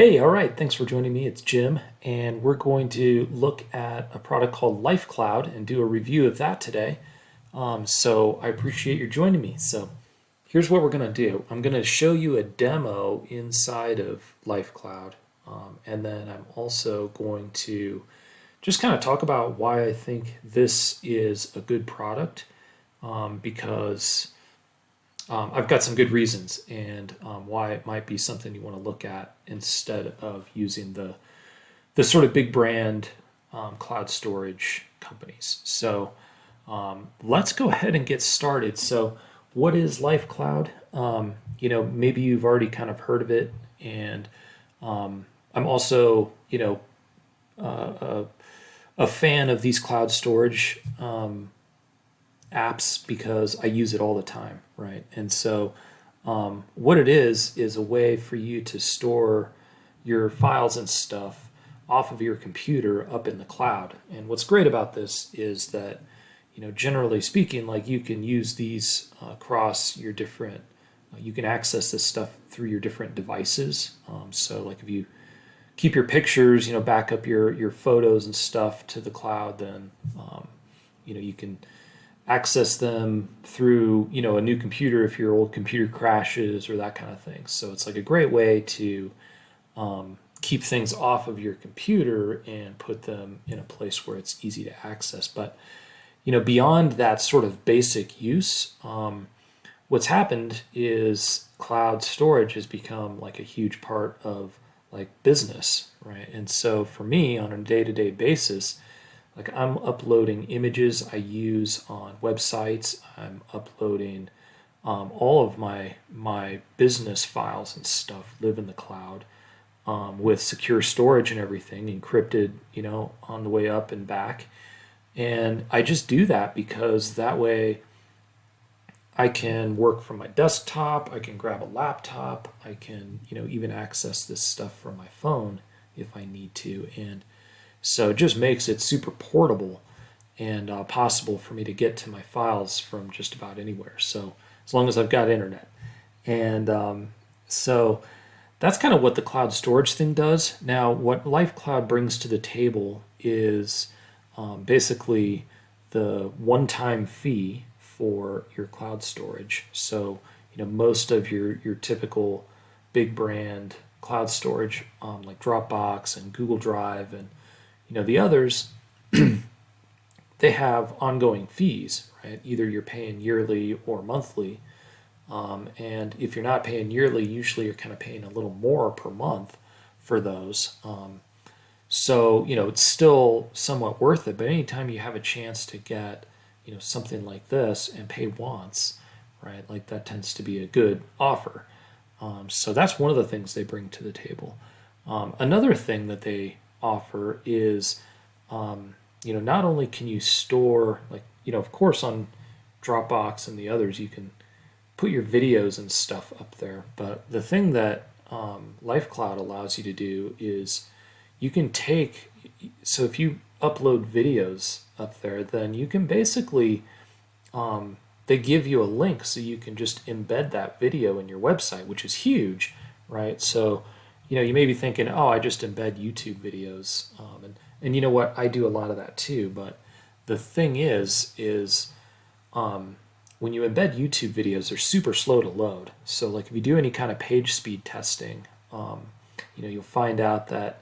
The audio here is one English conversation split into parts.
Hey, all right, thanks for joining me. It's Jim, and we're going to look at a product called Lifecloud and do a review of that today. So I appreciate you joining me. So here's what we're going to do. I'm going to show you a demo inside of Lifecloud, and then I'm also going to just kind of talk about why I think this is a good product, because I've got some good reasons and why it might be something you want to look at instead of using the sort of big brand cloud storage companies. So let's go ahead and get started. So what is Lifecloud? Maybe you've already kind of heard of it, and I'm also, a fan of these cloud storage apps because I use it all the time, right? And so what it is a way for you to store your files and stuff off of your computer up in the cloud. And what's great about this is that, generally speaking, like you can use these across your different, you can access this stuff through your different devices. So like if you keep your pictures, back up your photos and stuff to the cloud, then, you can access them through a new computer if your old computer crashes or that kind of thing. So it's like a great way to keep things off of your computer and put them in a place where it's easy to access. But beyond that sort of basic use, what's happened is cloud storage has become like a huge part of like business, right? And so for me on a day-to-day basis, like I'm uploading images I use on websites. I'm uploading all of my business files and stuff live in the cloud with secure storage and everything, encrypted, on the way up and back. And I just do that because that way I can work from my desktop. I can grab a laptop. I can, even access this stuff from my phone if I need to. And so it just makes it super portable and possible for me to get to my files from just about anywhere. So as long as I've got internet. And so that's kind of what the cloud storage thing does. Now, what Lifecloud brings to the table is basically the one-time fee for your cloud storage. So, most of your typical big brand cloud storage, like Dropbox and Google Drive and the others, they have ongoing fees, right? Either you're paying yearly or monthly. And if you're not paying yearly, usually you're kind of paying a little more per month for those. So, it's still somewhat worth it. But anytime you have a chance to get, something like this and pay once, right? Like that tends to be a good offer. So that's one of the things they bring to the table. Another thing that they offer is, not only can you store, like, of course on Dropbox and the others, you can put your videos and stuff up there. But the thing that Lifecloud allows you to do is you can take, so if you upload videos up there, then you can basically, they give you a link so you can just embed that video in your website, which is huge, right? So you may be thinking, oh, I just embed YouTube videos. And you know what? I do a lot of that too. But the thing is when you embed YouTube videos, they're super slow to load. So like if you do any kind of page speed testing, you'll find out that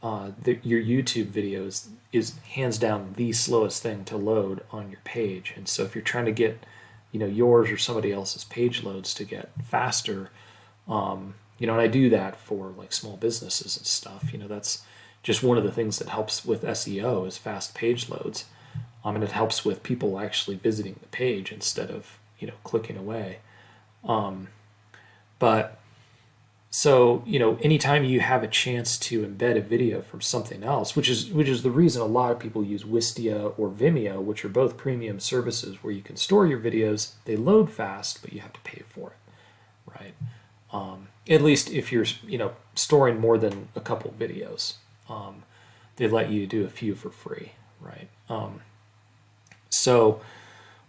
your YouTube videos is hands down the slowest thing to load on your page. And so if you're trying to get, yours or somebody else's page loads to get faster, and I do that for like small businesses and stuff. That's just one of the things that helps with SEO is fast page loads. And it helps with people actually visiting the page instead of, clicking away. But so, anytime you have a chance to embed a video from something else, which is the reason a lot of people use Wistia or Vimeo, which are both premium services where you can store your videos. They load fast, but you have to pay for it, right? At least if you're, storing more than a couple videos, they let you do a few for free, right? So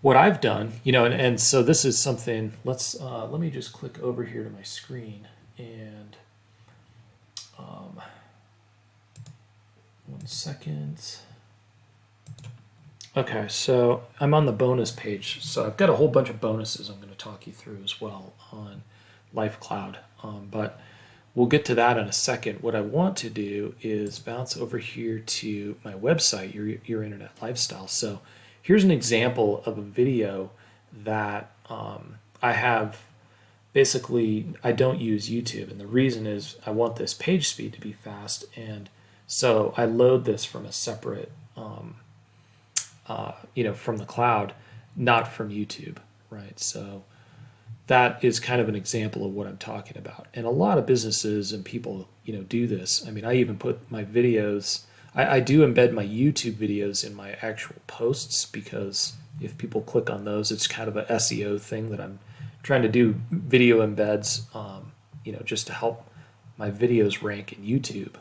what I've done, and so this is something, let me just click over here to my screen and seconds. Okay, so I'm on the bonus page. So I've got a whole bunch of bonuses I'm going to talk you through as well on Lifecloud. But we'll get to that in a second. What I want to do is bounce over here to my website, your Internet Lifestyle. So here's an example of a video that I have. Basically, I don't use YouTube, and the reason is I want this page speed to be fast, and so I load this from a separate, from the cloud, not from YouTube, right? So that is kind of an example of what I'm talking about. And a lot of businesses and people, do this. I mean, I even put my videos, I do embed my YouTube videos in my actual posts, because if people click on those, it's kind of a SEO thing that I'm trying to do, video embeds, just to help my videos rank in YouTube.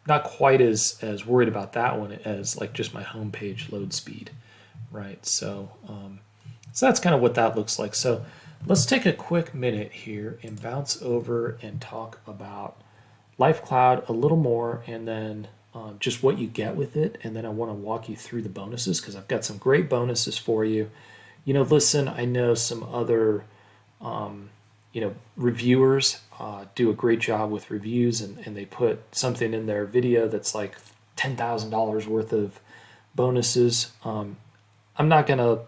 Not quite as worried about that one as like just my homepage load speed, right? So, so that's kind of what that looks like. So let's take a quick minute here and bounce over and talk about Lifecloud a little more, and then just what you get with it. And then I want to walk you through the bonuses, because I've got some great bonuses for you. Listen, I know some other, reviewers do a great job with reviews, and they put something in their video that's like $10,000 worth of bonuses. I'm not going to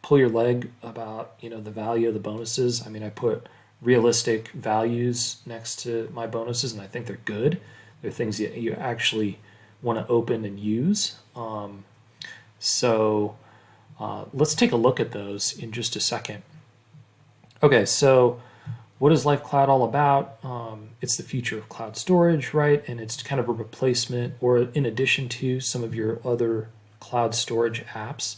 pull your leg about, the value of the bonuses. I mean, I put realistic values next to my bonuses, and I think they're good. They're things that you actually want to open and use. Let's take a look at those in just a second. Okay, so what is Lifecloud all about? It's the future of cloud storage, right? And it's kind of a replacement, or in addition to, some of your other cloud storage apps.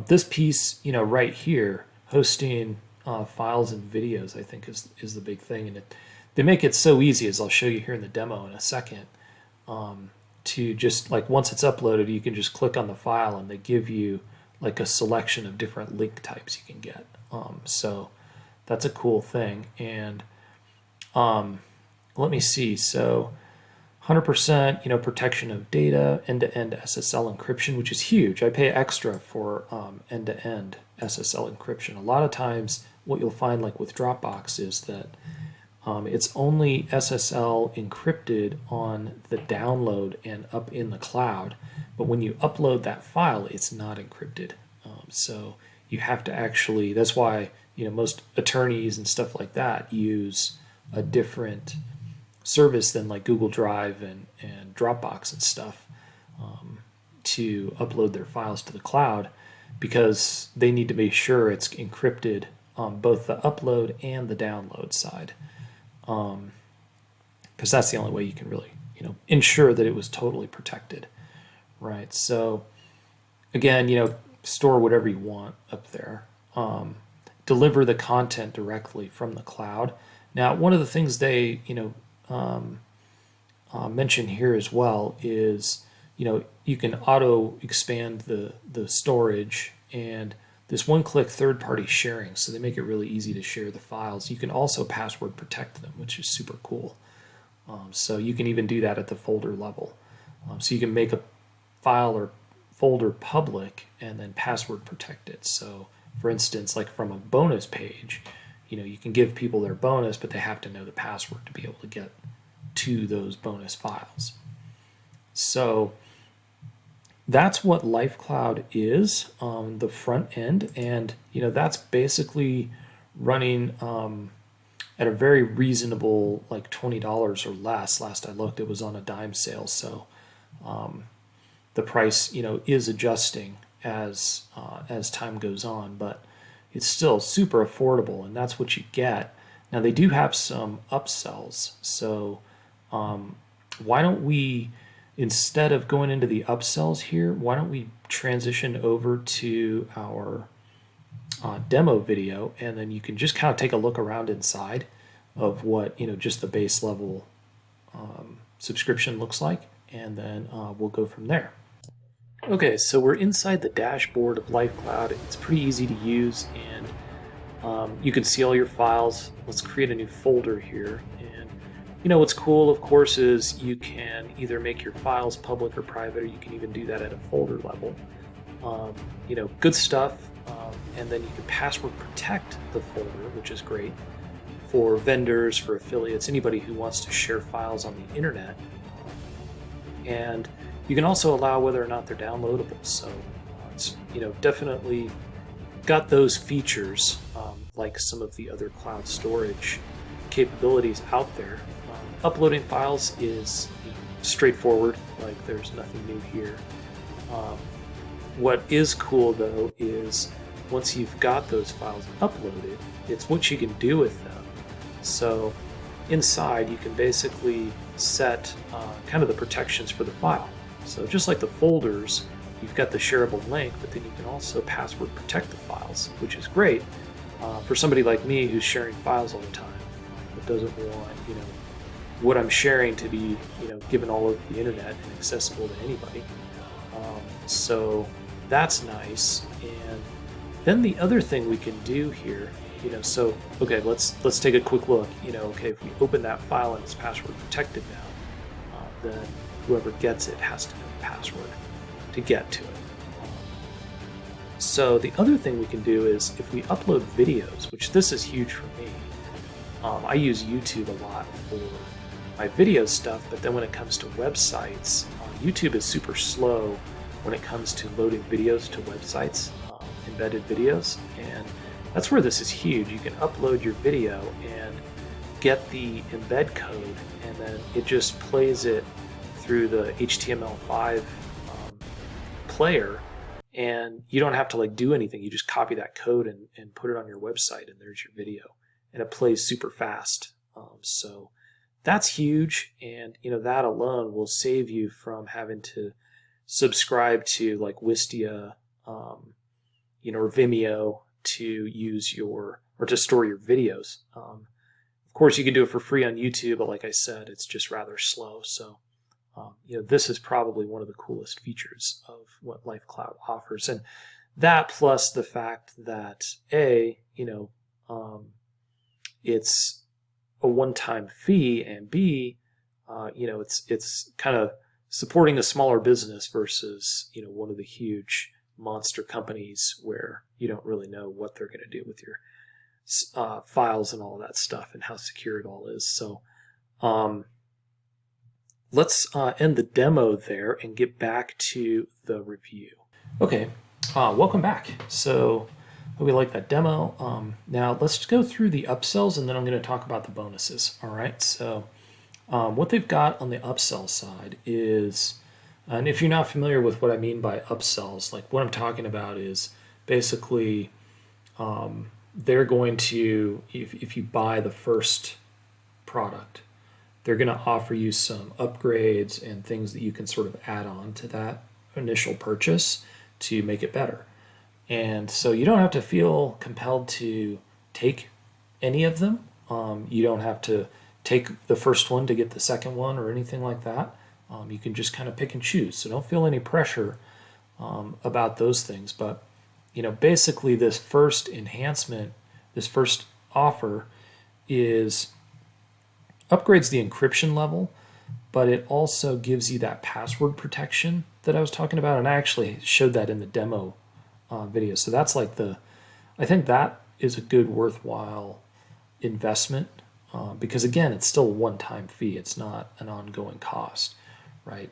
This piece, right here, hosting files and videos, I think is the big thing. And they make it so easy, as I'll show you here in the demo in a second, to just, like, once it's uploaded, you can just click on the file and they give you like a selection of different link types you can get. So that's a cool thing. And let me see. So 100%, protection of data, end-to-end SSL encryption, which is huge. I pay extra for end-to-end SSL encryption. A lot of times what you'll find, like with Dropbox, is that it's only SSL encrypted on the download and up in the cloud, but when you upload that file, it's not encrypted. So you have to actually, that's why most attorneys and stuff like that use a different service than like Google Drive and Dropbox and stuff to upload their files to the cloud, because they need to be sure it's encrypted on both the upload and the download side. Because that's the only way you can really, ensure that it was totally protected, right? So again, store whatever you want up there. Deliver the content directly from the cloud. Now, one of the things they, mention here as well is, you can auto expand the storage, and this one-click third-party sharing, so they make it really easy to share the files. You can also password protect them, which is super cool. So you can even do that at the folder level. So you can make a file or folder public and then password protect it. So for instance, like from a bonus page, you can give people their bonus, but they have to know the password to be able to get to those bonus files. So that's what Lifecloud is on the front end, and that's basically running at a very reasonable, like $20 or less. Last I looked, it was on a dime sale, so the price is adjusting as time goes on, but it's still super affordable, and that's what you get. Now they do have some upsells, so why don't we, instead of going into the upsells here, why don't we transition over to our demo video, and then you can just kind of take a look around inside of what just the base level subscription looks like, and then we'll go from there. Okay, so we're inside the dashboard of Lifecloud. It's pretty easy to use, and you can see all your files. Let's create a new folder here, and What's cool, of course, is you can either make your files public or private, or you can even do that at a folder level. Good stuff. And then you can password protect the folder, which is great for vendors, for affiliates, anybody who wants to share files on the internet. And you can also allow whether or not they're downloadable. So it's definitely got those features like some of the other cloud storage capabilities out there. Uploading files is straightforward, like there's nothing new here. What is cool though is once you've got those files uploaded, it's what you can do with them. So inside you can basically set kind of the protections for the file. So just like the folders, you've got the shareable link, but then you can also password protect the files, which is great for somebody like me who's sharing files all the time, but doesn't want what I'm sharing to be given all over the internet and accessible to anybody. So that's nice. And then the other thing we can do here, so okay, let's take a quick look. Okay, if we open that file and it's password protected now, then whoever gets it has to know the password to get to it. So the other thing we can do is if we upload videos, which this is huge for me. I use YouTube a lot for my video stuff, but then when it comes to websites, YouTube is super slow when it comes to loading videos to websites, embedded videos, and that's where this is huge. You can upload your video and get the embed code, and then it just plays it through the HTML5 player, and you don't have to do anything. You just copy that code and put it on your website, and there's your video, and it plays super fast. So that's huge, and that alone will save you from having to subscribe to Wistia, or Vimeo to use or to store your videos. Of course, you can do it for free on YouTube, but like I said, it's just rather slow. So, this is probably one of the coolest features of what Lifecloud offers, and that plus the fact that it's a one-time fee, and B, it's kind of supporting a smaller business versus one of the huge monster companies where you don't really know what they're going to do with your files and all that stuff and how secure it all is. So let's end the demo there and get back to the review. Okay, welcome back. So we like that demo. Now let's go through the upsells, and then I'm going to talk about the bonuses. All right, so what they've got on the upsell side is, and if you're not familiar with what I mean by upsells, what I'm talking about is basically they're going to, if you buy the first product, they're going to offer you some upgrades and things that you can sort of add on to that initial purchase to make it better. And so you don't have to feel compelled to take any of them. You don't have to take the first one to get the second one or anything like that. You can just kind of pick and choose. So don't feel any pressure about those things. But basically this first enhancement, this first offer is upgrades the encryption level, but it also gives you that password protection that I was talking about. And I actually showed that in the demo video. So that's I think that is a good worthwhile investment because again, it's still a one-time fee. It's not an ongoing cost, right?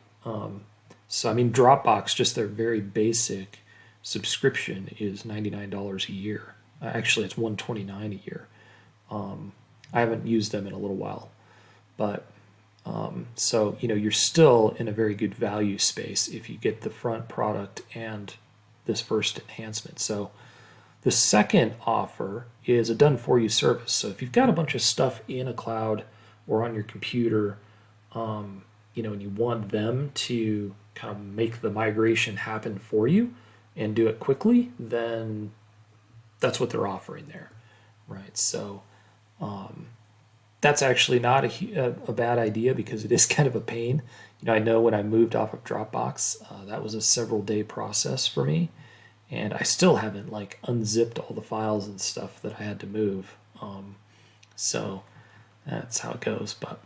So I mean, Dropbox, just their very basic subscription is $99 a year. Actually, it's $129 a year. I haven't used them in a little while, but so you're still in a very good value space if you get the front product and this first enhancement. So the second offer is a done-for-you service. So if you've got a bunch of stuff in a cloud or on your computer, and you want them to kind of make the migration happen for you and do it quickly, then that's what they're offering there, right? So that's actually not a bad idea because it is kind of a pain. I know when I moved off of Dropbox, that was a several-day process for me, and I still haven't unzipped all the files and stuff that I had to move. So that's how it goes. But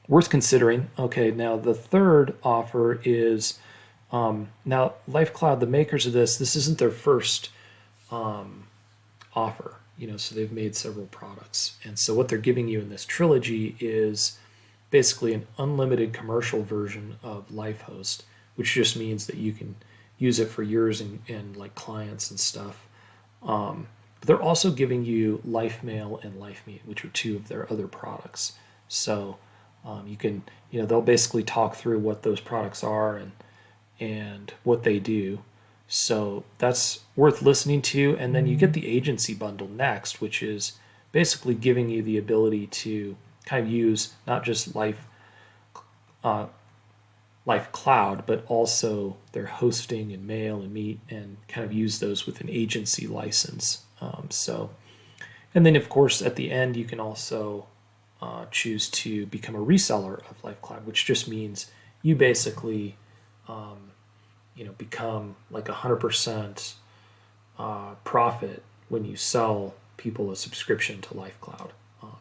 worth considering. Okay, now the third offer is now Lifecloud, the makers of this isn't their first offer, so they've made several products. And so what they're giving you in this trilogy is basically an unlimited commercial version of Lifehost, which just means that you can use it for yours and like clients and stuff. But they're also giving you LifeMail and LifeMeet, which are two of their other products. So you can, they'll basically talk through what those products are and what they do. So that's worth listening to. And then you get the agency bundle next, which is basically giving you the ability to kind of use not just Lifecloud, but also their hosting and mail and meet, and kind of use those with an agency license. And then of course at the end you can also choose to become a reseller of Lifecloud, which just means you basically become like 100% profit when you sell people a subscription to Lifecloud.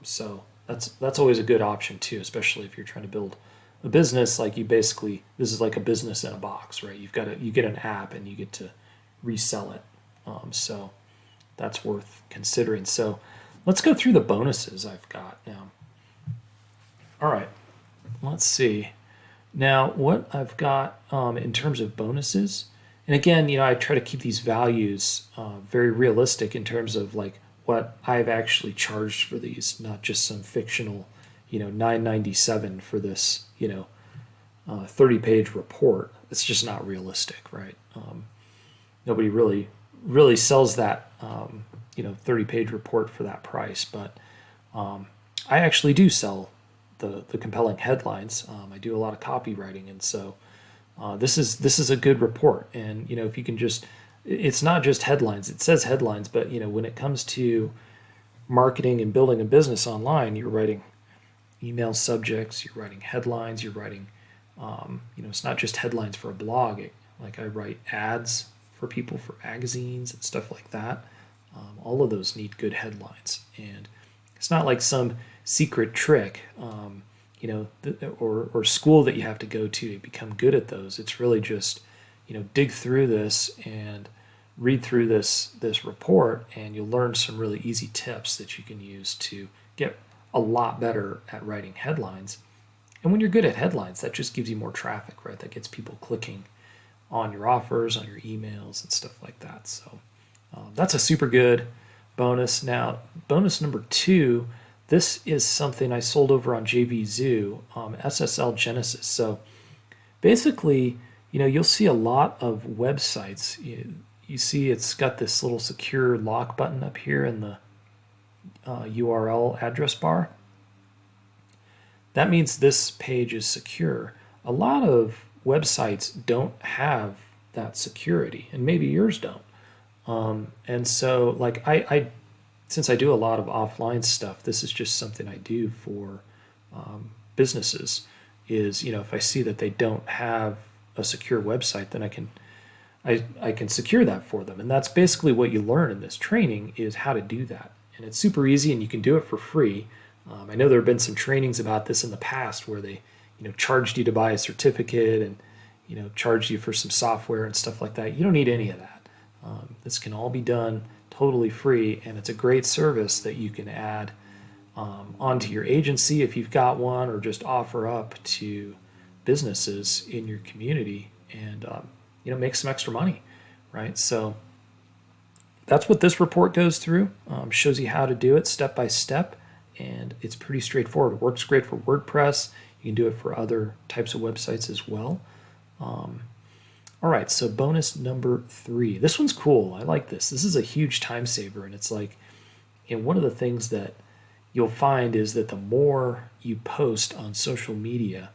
So that's always a good option too, especially if you're trying to build a business. Like this is like a business in a box, right? You get an app and you get to resell it. So that's worth considering. So let's go through the bonuses I've got now. All right, let's see. Now, what I've got in terms of bonuses, and again, I try to keep these values very realistic in terms of like what I've actually charged for these, not just some fictional, $9.97 for this, 30-page report. It's just not realistic, right? Nobody really sells that, 30-page report for that price, but I actually do sell the compelling headlines. I do a lot of copywriting, and so this is a good report. And if you can it's not just headlines. It says headlines, but when it comes to marketing and building a business online, you're writing email subjects, you're writing headlines, you're writing it's not just headlines for a blog. Like I write ads for people for magazines and stuff like that. All of those need good headlines, and it's not like some secret trick, or school that you have to go to become good at those. It's really just, dig through this and read through this report, and you'll learn some really easy tips that you can use to get a lot better at writing headlines. And when you're good at headlines, that just gives you more traffic, right? That gets people clicking on your offers, on your emails, and stuff like that. So that's a super good bonus. Now, bonus number 2. This is something I sold over on JVZoo, SSL Genesis. So basically, you'll see a lot of websites. You see it's got this little secure lock button up here in the URL address bar. That means this page is secure. A lot of websites don't have that security, and maybe yours don't. And so, like I since I do a lot of offline stuff, this is just something I do for businesses. Is if I see that they don't have a secure website, then I can secure that for them. And that's basically what you learn in this training, is how to do that. And it's super easy, and you can do it for free. I know there have been some trainings about this in the past where they charged you to buy a certificate and charged you for some software and stuff like that. You don't need any of that. This can all be done totally free, and it's a great service that you can add onto your agency if you've got one, or just offer up to businesses in your community, and make some extra money, right? So that's what this report goes through. Shows you how to do it step by step, and it's pretty straightforward. It works great for WordPress. You can do it for other types of websites as well. All right, so bonus number 3. This one's cool. I like this. This is a huge time saver, and it's like, one of the things that you'll find is that the more you post on social media,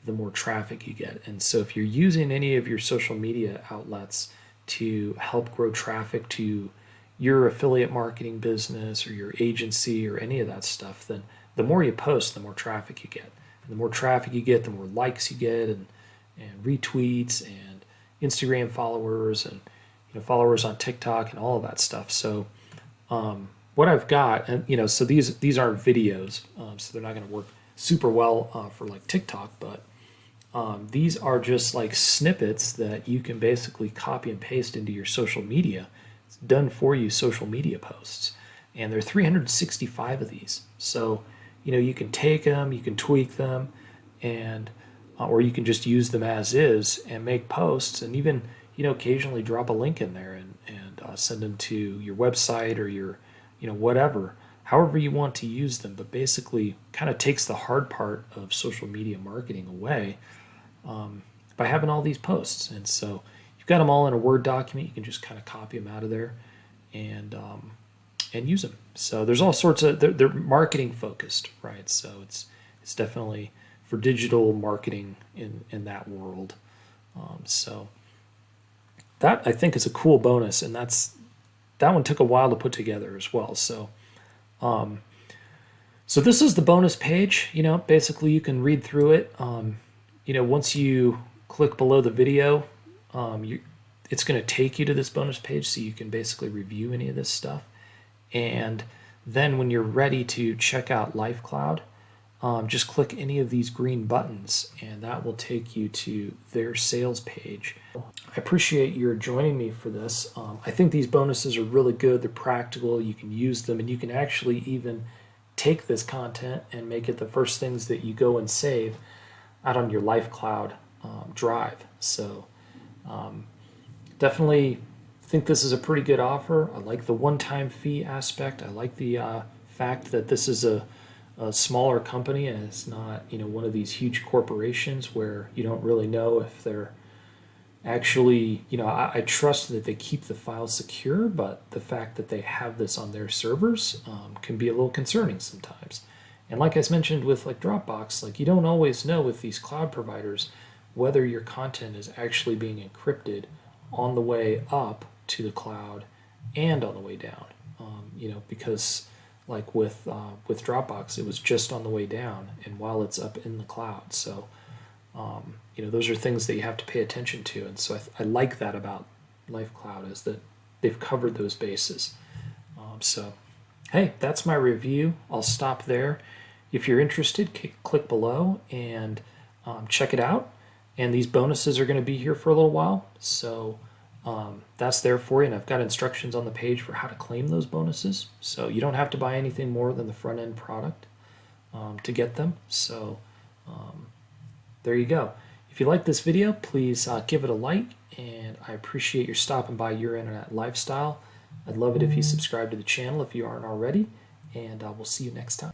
the more traffic you get. And so if you're using any of your social media outlets to help grow traffic to your affiliate marketing business or your agency or any of that stuff, then the more you post, the more traffic you get. And the more traffic you get, the more likes you get, and retweets, and Instagram followers, and followers on TikTok, and all of that stuff. So what I've got, and so these aren't videos, so they're not going to work super well for like TikTok, but these are just like snippets that you can basically copy and paste into your social media. It's done for you social media posts. And there are 365 of these. So, you can take them, you can tweak them, and or you can just use them as is and make posts, and even, occasionally drop a link in there and send them to your website or your, whatever, however you want to use them. But basically kind of takes the hard part of social media marketing away by having all these posts. And so you've got them all in a Word document. You can just kind of copy them out of there and use them. So there's all sorts of, they're marketing focused, right? So it's definitely for digital marketing in that world. So that, I think, is a cool bonus, and that one took a while to put together as well. So so this is the bonus page. Basically you can read through it. Once you click below the video, it's going to take you to this bonus page, so you can basically review any of this stuff. And then when you're ready to check out Lifecloud, just click any of these green buttons, and that will take you to their sales page. I appreciate your joining me for this. I think these bonuses are really good. They're practical. You can use them, and you can actually even take this content and make it the first things that you go and save out on your Lifecloud drive. So definitely think this is a pretty good offer. I like the one-time fee aspect. I like the fact that this is a smaller company, and it's not one of these huge corporations where you don't really know if they're actually, I trust that they keep the files secure, but the fact that they have this on their servers can be a little concerning sometimes. And like I mentioned with like Dropbox, like you don't always know with these cloud providers whether your content is actually being encrypted on the way up to the cloud and on the way down. Because like with Dropbox, it was just on the way down, and while it's up in the cloud. So those are things that you have to pay attention to. And so I like that about Lifecloud, is that they've covered those bases. So hey, that's my review. I'll stop there. If you're interested, click below and check it out. And these bonuses are going to be here for a little while, so that's there for you. And I've got instructions on the page for how to claim those bonuses, so you don't have to buy anything more than the front end product to get them. So there you go. If you like this video, please give it a like, and I appreciate your stopping by Your Internet Lifestyle. I'd love it if you subscribe to the channel if you aren't already, and we'll see you next time.